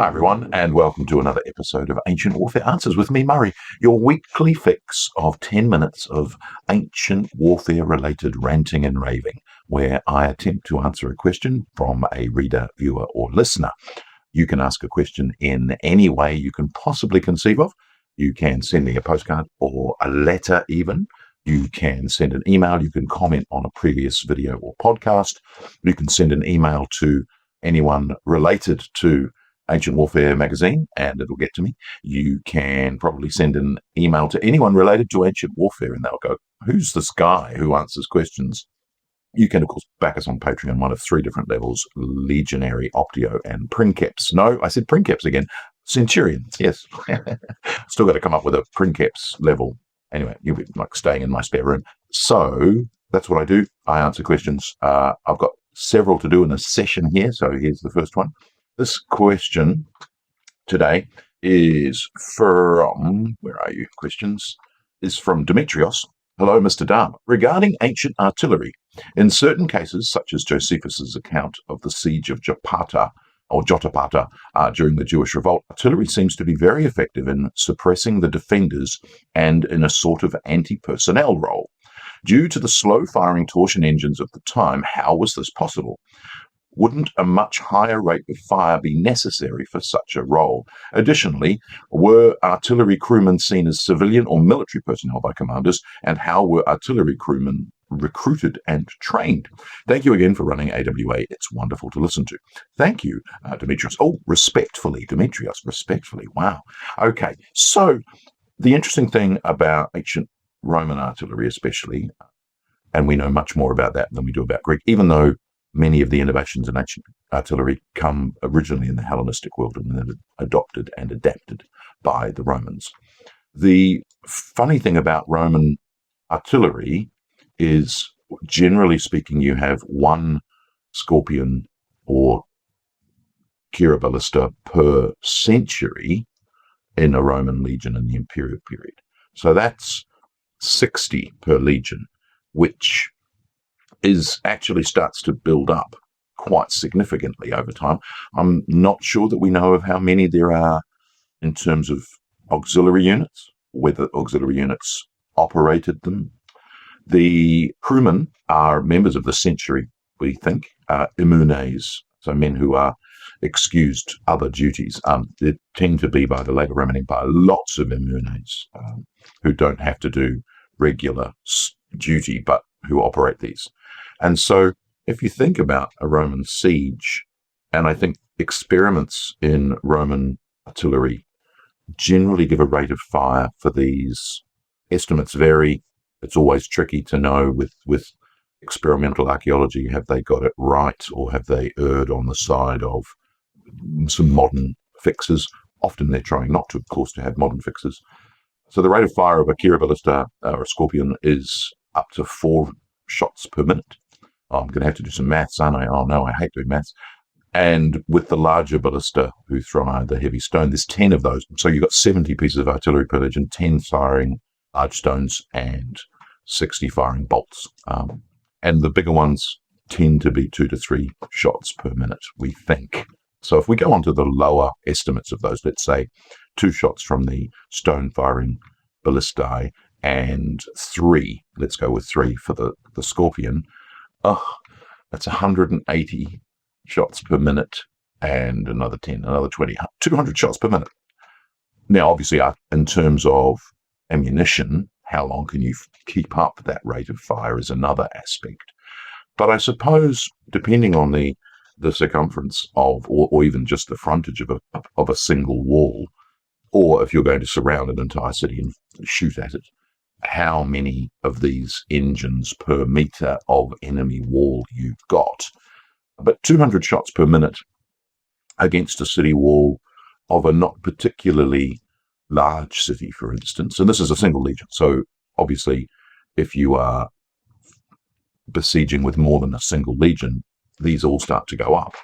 Hi everyone, and welcome to another episode of Ancient Warfare Answers with me, Murray, your weekly fix of 10 minutes of ancient warfare-related ranting and raving, where I attempt to answer a question from a reader, viewer, or listener. You can ask a question in any way you can possibly conceive of. You can send me a postcard or a letter even. You can send an email. You can comment on a previous video or podcast. You can send an email to anyone related to Ancient Warfare magazine, and it'll get to me. You can probably send an email to anyone related to Ancient Warfare, and they'll go, who's this guy who answers questions? You can, of course, back us on Patreon, one of three different levels: Legionary, Optio, and Princeps. No, I said Princeps again. Centurions, yes. Still got to come up with a Princeps level. Anyway, you'll be like staying in my spare room. So that's what I do. I answer questions. I've got several to do in a session here, so here's the first one. This question today is from, where are you? Questions is from Demetrios. Hello, Mr. Dahm. Regarding ancient artillery, in certain cases, such as Josephus's account of the siege of Jotapata during the Jewish Revolt, artillery seems to be very effective in suppressing the defenders and in a sort of anti-personnel role. Due to the slow-firing torsion engines of the time, how was this possible? Wouldn't a much higher rate of fire be necessary for such a role? Additionally, were artillery crewmen seen as civilian or military personnel by commanders, and how were artillery crewmen recruited and trained? Thank you again for running AWA. It's wonderful to listen to. Thank you, Demetrios. Oh, respectfully, Demetrios, respectfully. Wow. Okay, so the interesting thing about ancient Roman artillery especially, and we know much more about that than we do about Greek, even though many of the innovations in ancient artillery come originally in the Hellenistic world and then adopted and adapted by the Romans. The funny thing about Roman artillery is, generally speaking, you have one scorpion or ballista per century in a Roman legion in the imperial period. So that's 60 per legion, which is actually starts to build up quite significantly over time. I'm not sure that we know of how many there are in terms of auxiliary units, whether auxiliary units operated them. The crewmen are members of the century, we think, immunes, so men who are excused other duties. There tend to be, by the later Roman Empire, lots of immunes who don't have to do regular duty, but who operate these. And so if you think about a Roman siege, and I think experiments in Roman artillery generally give a rate of fire for these. Estimates vary. It's always tricky to know with experimental archaeology, have they got it right or have they erred on the side of some modern fixes? Often they're trying not to, of course, to have modern fixes. So the rate of fire of a ballista or a scorpion is up to 4 shots per minute. I'm going to have to do some maths, aren't I? Oh no, I hate doing maths. And with the larger ballista who throw the heavy stone, there's 10 of those. So you've got 70 pieces of artillery per legion, 10 firing large stones and 60 firing bolts. And the bigger ones tend to be 2 to 3 shots per minute, we think. So if we go on to the lower estimates of those, let's say 2 shots from the stone firing ballistae and 3, let's go with 3 for the scorpion. That's 180 shots per minute and another 10, another 20, 200 shots per minute. Now, obviously, in terms of ammunition, how long can you keep up that rate of fire is another aspect. But I suppose, depending on the circumference of, or even just the frontage of a single wall, or if you're going to surround an entire city and shoot at it, how many of these engines per meter of enemy wall you've got. But 200 shots per minute against a city wall of a not particularly large city, for instance, and this is a single legion. So obviously, if you are besieging with more than a single legion, these all start to go up.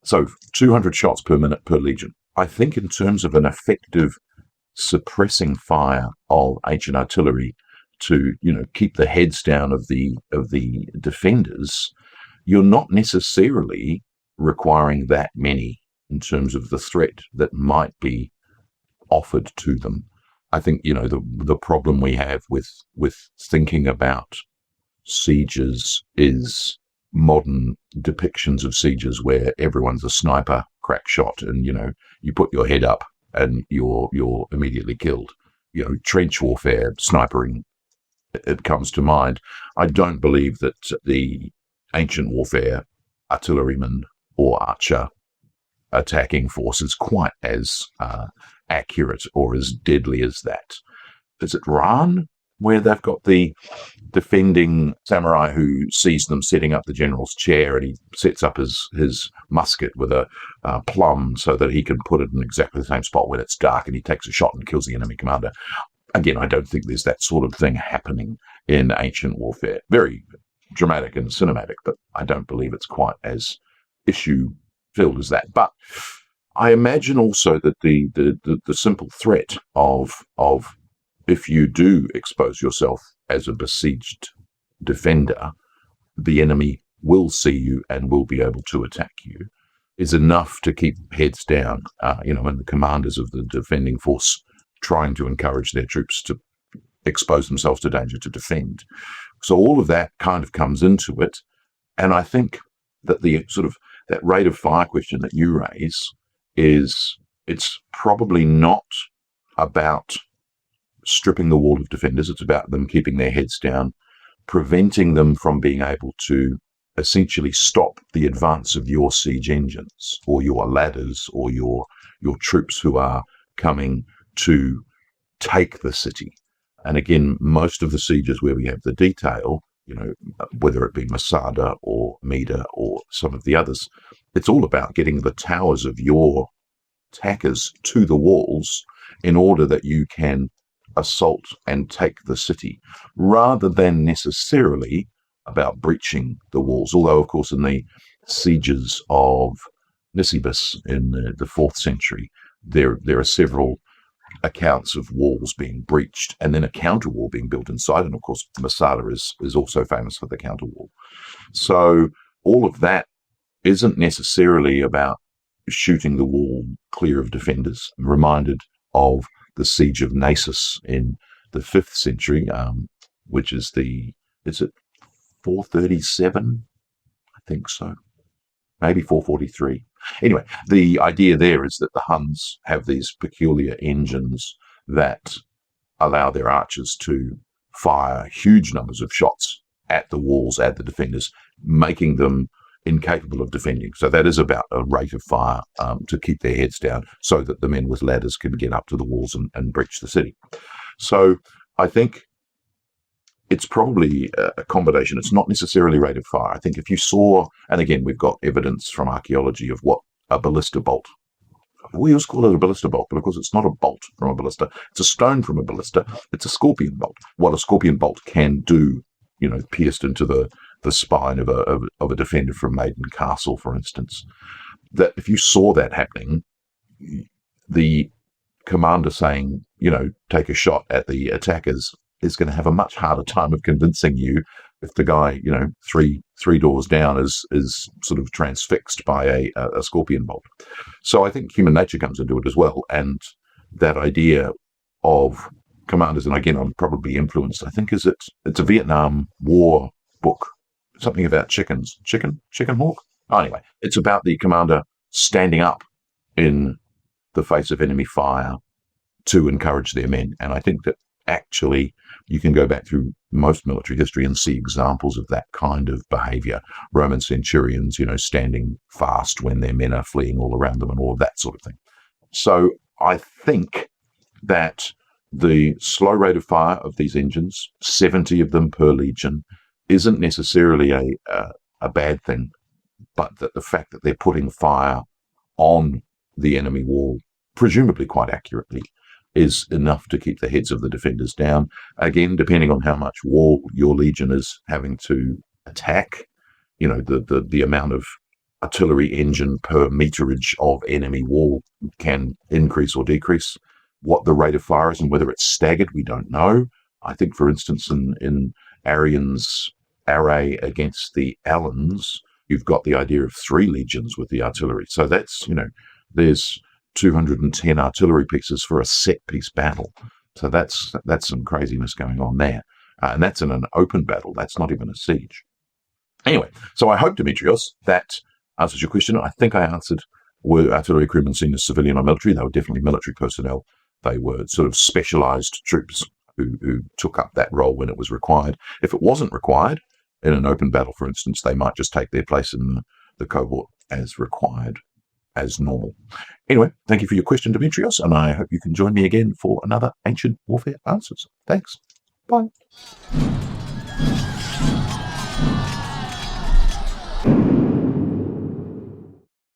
So 200 shots per minute per legion. I think in terms of an effective suppressing fire of ancient artillery to, keep the heads down of the defenders, you're not necessarily requiring that many in terms of the threat that might be offered to them. I think, the problem we have with thinking about sieges is modern depictions of sieges where everyone's a sniper crack shot and, you put your head up and you're immediately killed. Trench warfare, snipering, it comes to mind. I don't believe that the ancient warfare, artilleryman or archer attacking force is quite as accurate or as deadly as that. Is it Ran, where they've got the defending samurai who sees them setting up the general's chair, and he sets up his musket with a plum so that he can put it in exactly the same spot when it's dark, and he takes a shot and kills the enemy commander. Again, I don't think there's that sort of thing happening in ancient warfare. Very dramatic and cinematic, but I don't believe it's quite as issue-filled as that. But I imagine also that the simple threat of if you do expose yourself as a besieged defender, the enemy will see you and will be able to attack you, is enough to keep heads down, and the commanders of the defending force trying to encourage their troops to expose themselves to danger to defend. So all of that kind of comes into it. And I think that the sort of that rate of fire question that you raise it's probably not about stripping the wall of defenders. It's about them keeping their heads down, preventing them from being able to essentially stop the advance of your siege engines or your ladders or your troops who are coming to take the city. And again, most of the sieges where we have the detail, whether it be Masada or Mida or some of the others, it's all about getting the towers of your attackers to the walls in order that you can assault and take the city, rather than necessarily about breaching the walls. Although, of course, in the sieges of Nisibis in the 4th century, there are several accounts of walls being breached and then a counter wall being built inside. And of course, Masada is also famous for the counter wall. So all of that isn't necessarily about shooting the wall clear of defenders. I'm reminded of the siege of Naissus in the 5th century, which is is it 437? I think so. Maybe 443. Anyway, the idea there is that the Huns have these peculiar engines that allow their archers to fire huge numbers of shots at the walls, at the defenders, making them incapable of defending. So that is about a rate of fire to keep their heads down so that the men with ladders can get up to the walls and breach the city. So I think it's probably a combination. It's not necessarily rate of fire. I think if you saw, and again, we've got evidence from archaeology of what a ballista bolt, we always call it a ballista bolt, but of course it's not a bolt from a ballista. It's a stone from a ballista. It's a scorpion bolt. What a scorpion bolt can do, pierced into the spine of a defender from Maiden Castle, for instance, that if you saw that happening, the commander saying, take a shot at the attackers is going to have a much harder time of convincing you if the guy, three doors down is sort of transfixed by a scorpion bolt. So I think human nature comes into it as well. And that idea of commanders, and again, I'm probably influenced, I think it's a Vietnam War book, something about chickens. Chicken hawk? Oh, anyway, it's about the commander standing up in the face of enemy fire to encourage their men. And I think that actually you can go back through most military history and see examples of that kind of behavior. Roman centurions, standing fast when their men are fleeing all around them and all of that sort of thing. So I think that the slow rate of fire of these engines, 70 of them per legion, isn't necessarily a bad thing, but that the fact that they're putting fire on the enemy wall, presumably quite accurately, is enough to keep the heads of the defenders down. Again, depending on how much wall your legion is having to attack, the amount of artillery engine per meterage of enemy wall can increase or decrease. What the rate of fire is and whether it's staggered, we don't know. I think, for instance, in Arrian's array against the Alans, you've got the idea of 3 legions with the artillery. So that's, there's 210 artillery pieces for a set-piece battle. So that's some craziness going on there. And that's in an open battle. That's not even a siege. Anyway, so I hope, Demetrios, that answers your question. I think I answered, were artillery crewmen seen as civilian or military? They were definitely military personnel. They were sort of specialized troops who took up that role when it was required. If it wasn't required, in an open battle, for instance, they might just take their place in the cohort as required, as normal. Anyway, thank you for your question, Demetrios, and I hope you can join me again for another Ancient Warfare Answers. Thanks. Bye.